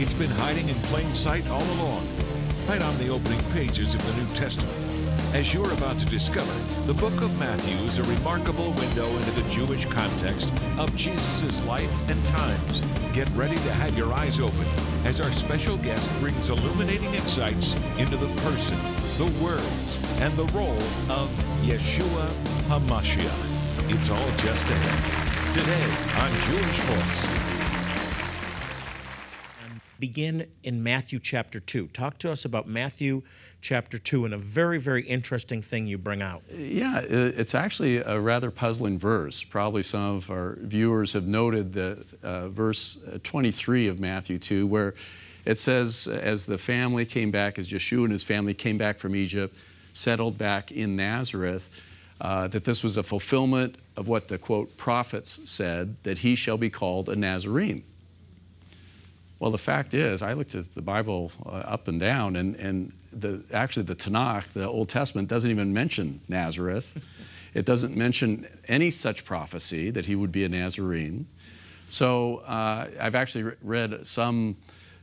It's been hiding in plain sight all along, right on the opening pages of the New Testament. As you're about to discover, the book of Matthew is a remarkable window into the Jewish context of Jesus' life and times. Get ready to have your eyes open as our special guest brings illuminating insights into the person, the words, and the role of Yeshua HaMashiach. It's all just ahead. Today on Jewish Voice. Begin in Matthew chapter 2. Talk to us about Matthew chapter 2 and a very, very interesting thing you bring out. Yeah, it's actually a rather puzzling verse. Probably some of our viewers have noted the verse 23 of Matthew 2, where it says, as the family came back, as Yeshua and his family came back from Egypt, settled back in Nazareth, that this was a fulfillment of what the, quote, prophets said, that he shall be called a Nazarene. Well, the fact is, I looked at the Bible up and down, and actually the Tanakh, the Old Testament, doesn't even mention Nazareth. It doesn't mention any such prophecy that he would be a Nazarene. So I've actually read some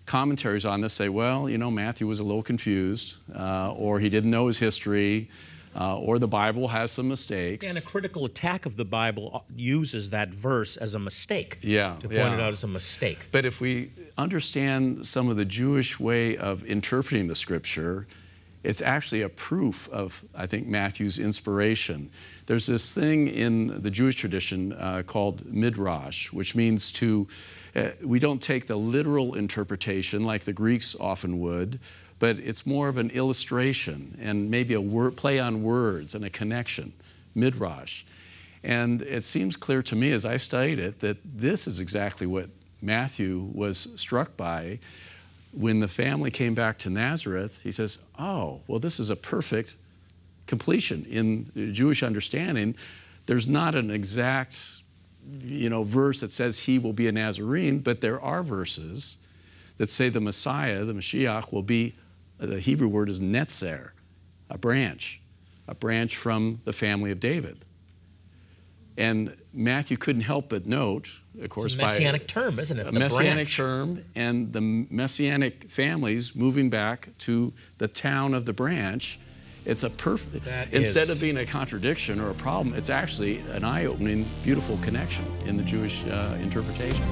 commentaries on this say, well, you know, Matthew was a little confused, or he didn't know his history, or the Bible has some mistakes. And a critical attack of the Bible uses that verse as a mistake. Yeah, to point it out as a mistake. But if we understand some of the Jewish way of interpreting the Scripture, it's actually a proof of, I think, Matthew's inspiration. There's this thing in the Jewish tradition called midrash, which means to, we don't take the literal interpretation like the Greeks often would, but it's more of an illustration and maybe a play on words and a connection, midrash. And it seems clear to me as I studied it that this is exactly what Matthew was struck by. When the family came back to Nazareth, he says, oh, well, this is a perfect completion. In the Jewish understanding, there's not an exact, verse that says he will be a Nazarene, but there are verses that say the Messiah, the Mashiach, will be, the Hebrew word is netzer, a branch from the family of David. And Matthew couldn't help but note, of course, it's a Messianic term, isn't it? A Messianic term, and the Messianic families moving back to the town of the branch. It's a perfect, instead of being a contradiction or a problem, it's actually an eye-opening, beautiful connection in the Jewish interpretation.